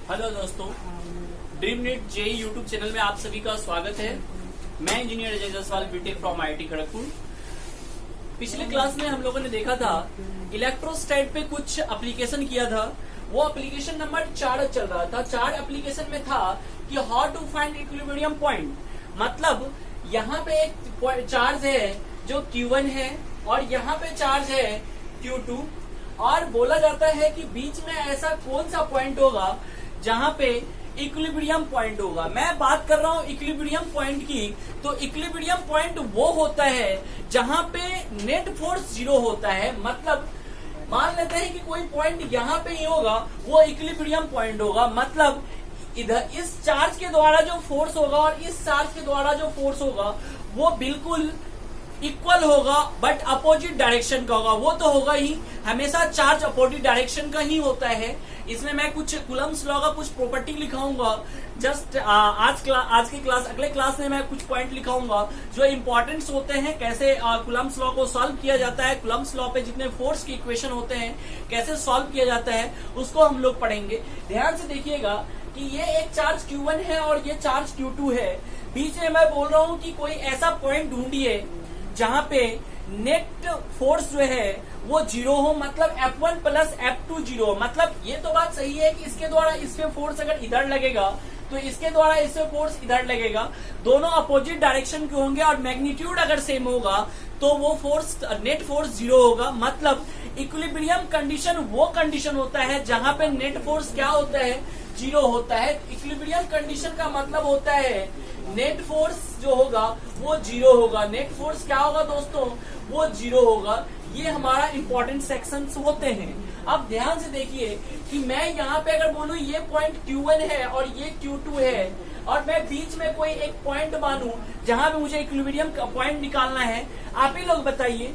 Hello दोस्तों, dream NEET JEE YouTube channel में आप सभी का स्वागत है। मैं engineer Ajay Jaiswal, BTech from IIT Kharagpur. पिछले क्लास में हम लोगों ने देखा था इलेक्ट्रोस्टैट पे कुछ एप्लीकेशन किया था। वो एप्लीकेशन नंबर 4 चल रहा था। 4 एप्लीकेशन में था कि how to find equilibrium point. मतलब यहाँ पे एक चार्ज है जो Q1 है और यहाँ पे चार्ज है Q2, और बोला जाता है कि बीच में ऐसा कौन सा पॉइंट होगा जहां पे इक्विलिब्रियम पॉइंट होगा। मैं बात कर रहा हूं इक्विलिब्रियम पॉइंट की, तो इक्विलिब्रियम पॉइंट वो होता है जहां पे नेट फोर्स 0 होता है। मतलब मान लेते हैं कि कोई पॉइंट यहाँ पे ही होगा, वो इक्विलिब्रियम पॉइंट होगा। मतलब इधर इस चार्ज के द्वारा जो फोर्स होगा और इस चार्ज के द्वारा जो फोर्स होगा वो बिल्कुल इक्वल होगा, बट अपोजिट डायरेक्शन का होगा। वो तो होगा ही, हमेशा चार्ज अपोजिट डायरेक्शन का ही होता है। इसमें मैं कुछ कूलम्स लॉ का कुछ प्रॉपर्टी लिखाऊंगा। जस्ट आज की क्लास, अगले क्लास में मैं कुछ पॉइंट लिखाऊंगा जो इंपॉर्टेंट्स होते हैं, कैसे कूलम्स लॉ को सॉल्व किया जाता है, कूलम्स लॉ पे जितने फोर्स की इक्वेशन होते हैं कैसे सॉल्व किया जाता है, उसको हम लोग पढ़ेंगे। ध्यान से देखिएगा कि ये एक चार्ज Q1 है और ये चार्ज Q2 है। बीच में मैं बोल रहा हूँ कि कोई ऐसा पॉइंट ढूंढिए जहां पे नेट फोर्स जो है वो 0 हो, मतलब F1 प्लस F2 0 हो। मतलब ये तो बात सही है कि इसके द्वारा इसमें फोर्स अगर इधर लगेगा तो इसके द्वारा इससे फोर्स इधर लगेगा, दोनों अपोजिट डायरेक्शन के होंगे और मैग्नीट्यूड अगर सेम होगा तो वो फोर्स नेट फोर्स 0 होगा। मतलब इक्विलिब्रियम कंडीशन वो कंडीशन होता है जहां पे नेट फोर्स क्या होता है, 0 होता है। इक्विलिब्रियम कंडीशन का मतलब होता है नेट फोर्स जो होगा वो 0 होगा। नेट फोर्स क्या होगा दोस्तों, वो 0 होगा। ये हमारा इंपॉर्टेंट सेक्शंस होते हैं। अब ध्यान से देखिए कि मैं यहाँ पे अगर बोलूं ये पॉइंट Q1 है और ये Q2 है, और मैं बीच में कोई एक पॉइंट मानूं जहां पे मुझे इक्विलिब्रियम का पॉइंट निकालना है। आप ही लोग बताइए,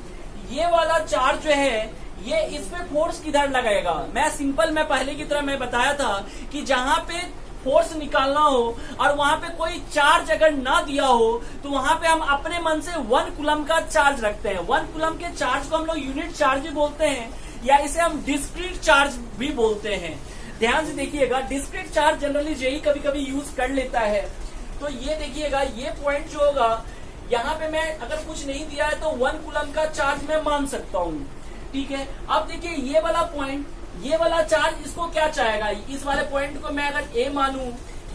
ये वाला चार्ज जो है ये इस पे फोर्स किधर लगाएगा। मैं सिंपल, मैं पहले की तरह मैं बताया था कि जहां पे फोर्स निकालना हो और वहां पे कोई चार्ज अगर ना दिया हो तो वहां पे हम अपने मन से 1 कूलम का चार्ज रखते हैं। 1 कूलम के चार्ज को हम लोग यूनिट चार्ज भी बोलते हैं, या इसे हम डिस्क्रीट चार्ज भी बोलते हैं। ध्यान से देखिएगा, डिस्क्रीट चार्ज जनरली जेई कभी कभी यूज कर लेता है। तो ये देखिएगा, ये पॉइंट जो होगा यहाँ पे मैं अगर कुछ नहीं दिया है तो 1 कूलम का चार्ज मैं मान सकता हूँ। ठीक है, अब देखिए ये वाला पॉइंट, ये वाला चार्ज इसको क्या चाहेगा। इस वाले पॉइंट को मैं अगर A मानूं,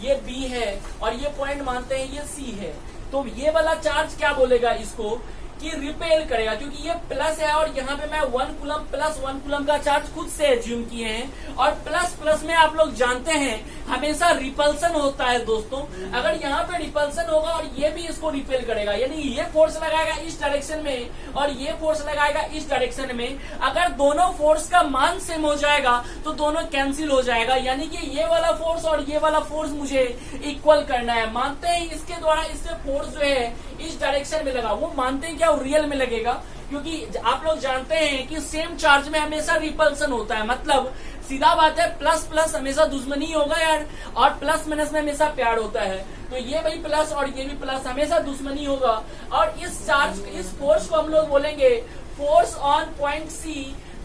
ये B है, और ये पॉइंट मानते हैं ये C है, तो ये वाला चार्ज क्या बोलेगा इसको कि रिपेल करेगा, क्योंकि ये प्लस है और यहाँ पे मैं 1 कूलम प्लस 1 कूलम का चार्ज खुद से एज्यूम किए हैं। और प्लस प्लस में आप लोग जानते हैं हमेशा रिपल्सन होता है दोस्तों। अगर यहाँ पे रिपल्सन होगा और ये भी इसको रिपेल करेगा, यानी ये फोर्स लगाएगा इस डायरेक्शन में और ये फोर्स लगाएगा इस डायरेक्शन में, अगर दोनों फोर्स का मान सेम हो जाएगा तो दोनों कैंसिल हो जाएगा। यानी कि ये वाला फोर्स और ये वाला फोर्स मुझे इक्वल करना है। मानते हैं इसके द्वारा इससे फोर्स जो है इस डायरेक्शन में लगा, वो मानते हैं क्या रियल में लगेगा, क्योंकि आप लोग जानते हैं कि सेम चार्ज में हमेशा रिपल्सन होता है। मतलब सीधा बात है, प्लस प्लस हमेशा दुश्मनी होगा यार, और प्लस माइनस में हमेशा प्यार होता है। तो ये भी प्लस और ये भी प्लस, हमेशा दुश्मनी होगा। और इस चार्ज, इस फोर्स को हम लोग बोलेंगे force on point C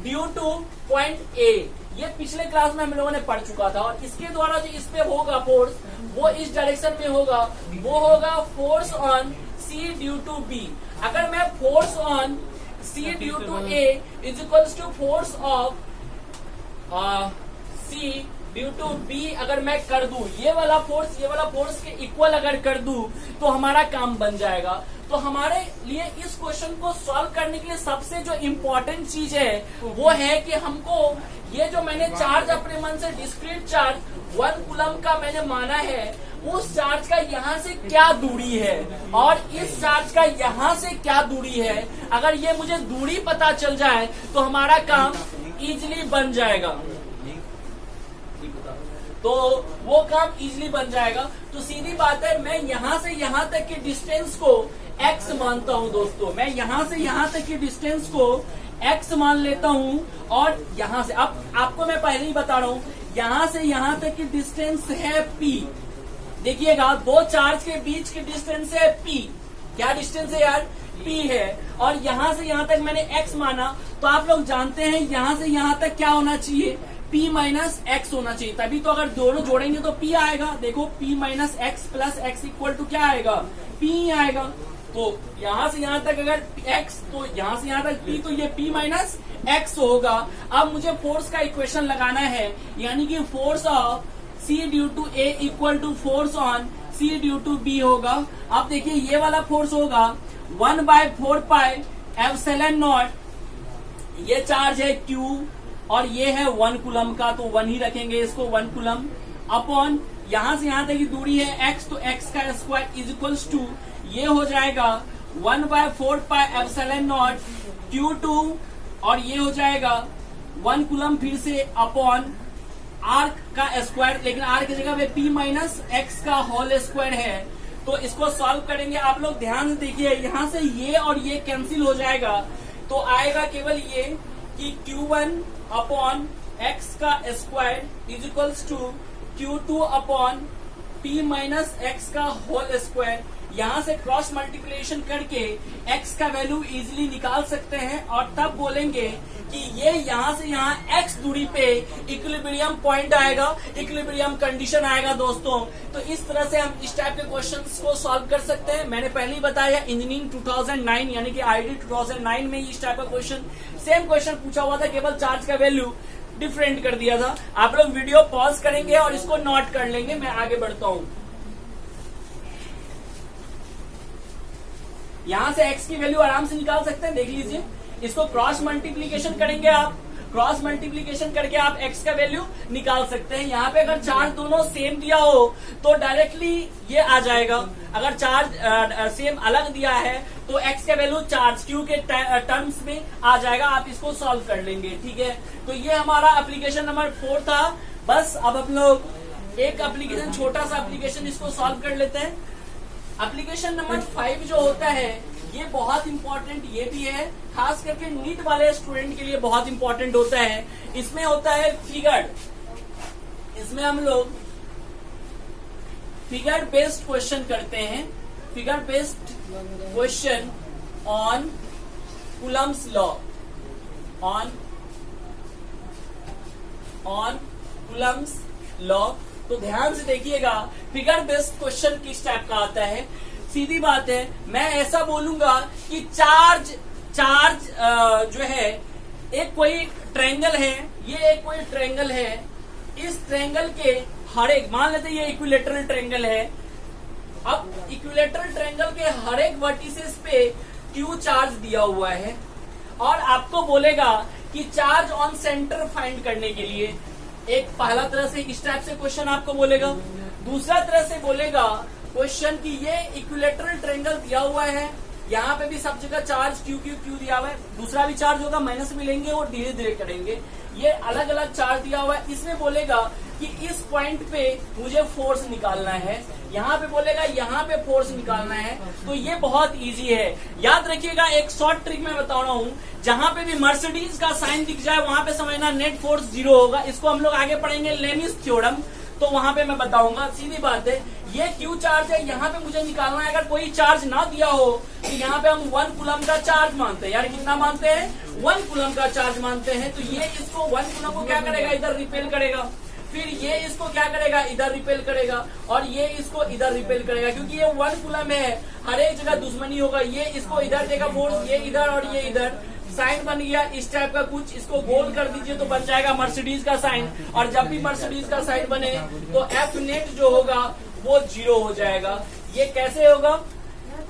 due two point A। ये पिछले क्लास में हम लोगों ने पढ़ चुका था। और इसके द्वारा जो इस पे होगा फोर्स, वो इस डायरेक्शन में होगा, वो होगा force on C due to B। अगर मैं force on C due to A is equals to force of C due to B अगर मैं कर दूं, ये वाला फोर्स के इक्वल अगर कर दूं तो हमारा काम बन जाएगा। तो हमारे लिए इस क्वेश्चन को सॉल्व करने के लिए सबसे जो इम्पोर्टेंट चीज है वो है कि हमको ये जो मैंने चार्ज अपने मन से डिस्क्रीट चार्ज 1 कूलम का मैंने माना है, उस चार्ज का यहाँ से क्या दूरी है और इस चार्ज का यहाँ से क्या दूरी है। अगर ये मुझे दूरी पता चल जाए तो हमारा काम इजीली बन जाएगा। तो वो काम इजीली बन जाएगा। तो सीधी बात है, मैं यहाँ से यहाँ तक की डिस्टेंस को x मानता हूँ दोस्तों। मैं यहाँ से यहाँ तक की डिस्टेंस को x मान लेता हूँ, और यहाँ से, अब आपको मैं पहले ही बता रहा हूँ, यहाँ से यहाँ तक की डिस्टेंस है p। देखिएगा, दो चार्ज के बीच की डिस्टेंस है p। क्या डिस्टेंस है यार, p है। और यहाँ से यहाँ तक मैंने x माना, तो आप लोग जानते हैं यहाँ से यहाँ तक क्या होना चाहिए, P माइनस एक्स होना चाहिए, तभी तो अगर दोनों जोड़ेंगे तो P आएगा। देखो P minus x plus x equal to क्या आएगा, P आएगा। तो यहां से यहां तक अगर x, तो यहां से यहां तक P, तो ये P माइनस एक्स होगा। अब मुझे फोर्स का इक्वेशन लगाना है, यानी कि force of C due to A equal to force on C due to B होगा। अब देखिए ये वाला फोर्स होगा 1/4 पाई एप्सिलॉन नॉट, ये चार्ज है Q और ये है 1 कूलम का, तो 1 ही रखेंगे इसको, 1 कूलम अपॉन यहां से यहां तक की दूरी है x, तो x का स्क्वायर इज इक्वल्स टू ये हो जाएगा 1/4 पाई एप्सिलॉन नॉट Q2 और ये हो जाएगा 1 कूलम फिर से अपॉन आर का स्क्वायर, लेकिन आर की जगह पे P माइनस एक्स का होल स्क्वायर है। तो इसको सॉल्व करेंगे, आप लोग ध्यान से देखिए, यहां से ये और ये कैंसिल हो जाएगा, तो आएगा केवल ये कि Q1 अपॉन एक्स का square is equals to Q2 upon P minus x का होल स्क्वायर। यहां से क्रॉस मल्टीप्लिकेशन करके x का वैल्यू इजीली निकाल सकते हैं और तब बोलेंगे कि ये यहां से यहां x दूरी पे इक्विलिब्रियम पॉइंट आएगा, इक्विलिब्रियम कंडीशन आएगा दोस्तों। तो इस तरह से हम इस टाइप के क्वेश्चंस को सॉल्व कर सकते हैं। मैंने पहले ही बताया इंजीनियरिंग 2009 यानी कि आईडी 2009 में इस टाइप का क्वेश्चन, सेम क्वेश्चन पूछा हुआ था, केवल चार्ज का वैल्यू डिफरेंट कर दिया था। आप लोग वीडियो पॉज करेंगे और इसको नोट कर लेंगे, मैं आगे बढ़ता हूं। यहां से x की वैल्यू आराम से निकाल सकते हैं, देख लीजिए, इसको क्रॉस मल्टीप्लीकेशन करेंगे आप, क्रॉस मल्टीप्लीकेशन करके आप x का वैल्यू निकाल सकते हैं। यहाँ पे अगर चार्ज दोनों सेम दिया हो तो डायरेक्टली ये आ जाएगा, अगर चार्ज सेम अलग दिया है तो x का वैल्यू चार्ज q के टर्म्स में आ जाएगा। आप इसको सॉल्व कर लेंगे, ठीक है। तो ये हमारा एप्लीकेशन नंबर 4 था। बस अब हम लोग एक एप्लीकेशन, छोटा सा एप्लीकेशन इसको सॉल्व कर लेते हैं। एप्लीकेशन नंबर 5 जो होता है ये बहुत इंपॉर्टेंट ये भी है, खास करके नीट वाले स्टूडेंट के लिए बहुत इंपॉर्टेंट होता है। इसमें होता है फिगर, इसमें हम लोग फिगर बेस्ड क्वेश्चन करते हैं, figure based question on Coulomb's law, on Coulomb's law. तो ध्यान से देखिएगा, फिगर बेस्ड क्वेश्चन किस टाइप का आता है। सीधी बात है, मैं ऐसा बोलूंगा कि चार्ज जो है, एक कोई ट्रायंगल है, ये एक कोई ट्रायंगल है, इस ट्रायंगल के हर एक, मान लेते हैं ये इक्विलेटरल ट्रायंगल है। अब इक्विलेटरल ट्रायंगल के हर एक वर्टिसेस पे Q चार्ज दिया हुआ है और आपको बोलेगा कि चार्ज ऑन सेंटर फाइंड करने के लिए, एक पहला तरह से इस टाइप से क्वेश्चन आपको बोलेगा, दूसरा तरह से बोलेगा क्वेश्चन कि ये इक्विलेटरल ट्रायंगल दिया हुआ है, यहाँ पे भी सब जगह चार्ज Q दिया हुआ है, दूसरा भी चार्ज होगा, माइनस भी लेंगे और धीरे धीरे करेंगे, ये अलग अलग चार्ज दिया हुआ है। इसमें बोलेगा कि इस पॉइंट पे मुझे फोर्स निकालना है, यहाँ पे बोलेगा यहाँ पे फोर्स निकालना है। तो ये बहुत इजी है, याद रखिएगा। एक शॉर्ट ट्रिक मैं बता रहा हूँ, जहां पे भी मर्सिडीज का साइन दिख जाए वहां पे समझना नेट फोर्स 0 होगा। इसको हम लोग आगे पढ़ेंगे लेमिस थ्योरम, तो वहां पे मैं बताऊंगा। सीधी बात है, ये Q चार्ज है, यहाँ पे मुझे निकालना है। अगर कोई चार्ज ना दिया हो तो यहाँ पे हम 1 कूलम का चार्ज मानते हैं, यार कितना मानते हैं, 1 कूलम का चार्ज मानते हैं। तो ये इसको 1 कूलम को क्या करेगा, इधर रिपेल करेगा, फिर ये इसको क्या करेगा, इधर रिपेल करेगा, और ये इसको इधर रिपेल करेगा। क्योंकि ये 1 कूलम है, हर एक जगह दुश्मनी होगा, ये इसको इधर देगा फोर्स, ये इधर और ये इधर। साइन बन गया इस टाइप का कुछ, इसको गोल कर दीजिए तो बन जाएगा मर्सिडीज का साइन। और जब भी मर्सिडीज का साइन बने तो एफ नेट जो होगा वो 0 हो जाएगा। ये कैसे होगा,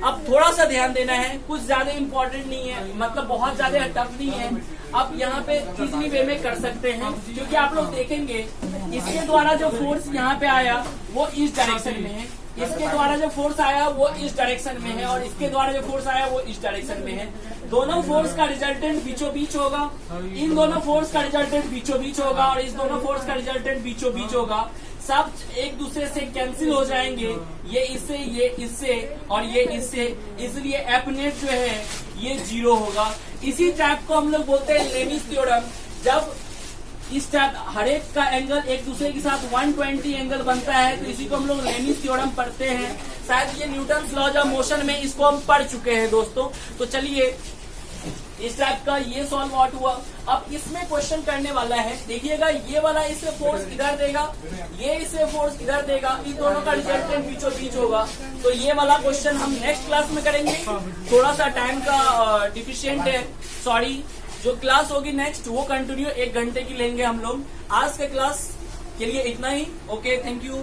अब थोड़ा सा ध्यान देना है, कुछ ज्यादा इंपॉर्टेंट नहीं है, मतलब बहुत ज्यादा टफ नहीं है। अब यहाँ पे इजली वे में कर सकते हैं, क्योंकि आप लोग देखेंगे इसके द्वारा जो फोर्स यहाँ पे आया वो इस डायरेक्शन में है, इसके द्वारा जो फोर्स आया वो इस डायरेक्शन में है, और इसके द्वारा जो फोर्स आया वो इस डायरेक्शन में है। दोनों फोर्स का रिजल्टेंट बीचों बीच होगा, इन दोनों फोर्स का रिजल्टेंट बीचों बीच होगा, और इस दोनों फोर्स का रिजल्टेंट बीचों बीच होगा। सब एक दूसरे से कैंसिल हो जाएंगे, ये इससे और ये इससे, इसलिए एफ नेट जो है ये 0 होगा। इसी टाइप को हम लोग बोलते हैं लेमिस थ्योरम। जब इस टाइप हर एक का एंगल एक दूसरे के साथ 120 एंगल बनता है, तो इसी को हम लोग लेमिस थ्योरम पढ़ते हैं। शायद ये न्यूटन्स लॉज ऑफ मोशन में इसको हम पढ़ चुके हैं दोस्तों। तो चलिए इस टाइप का ये सॉल्व आउट हुआ। अब इसमें क्वेश्चन करने वाला है, देखिएगा ये वाला इसे फोर्स इधर देगा, ये इसे फोर्स इधर देगा, इन दोनों का रिजल्टेंट बीचों बीच होगा। तो ये वाला क्वेश्चन हम नेक्स्ट क्लास में करेंगे। थोड़ा सा टाइम का डिफिशियंट है, सॉरी। जो क्लास होगी नेक्स्ट वो कंटिन्यू 1 घंटे की लेंगे हम लोग। आज के क्लास के लिए इतना ही। Okay, thank you.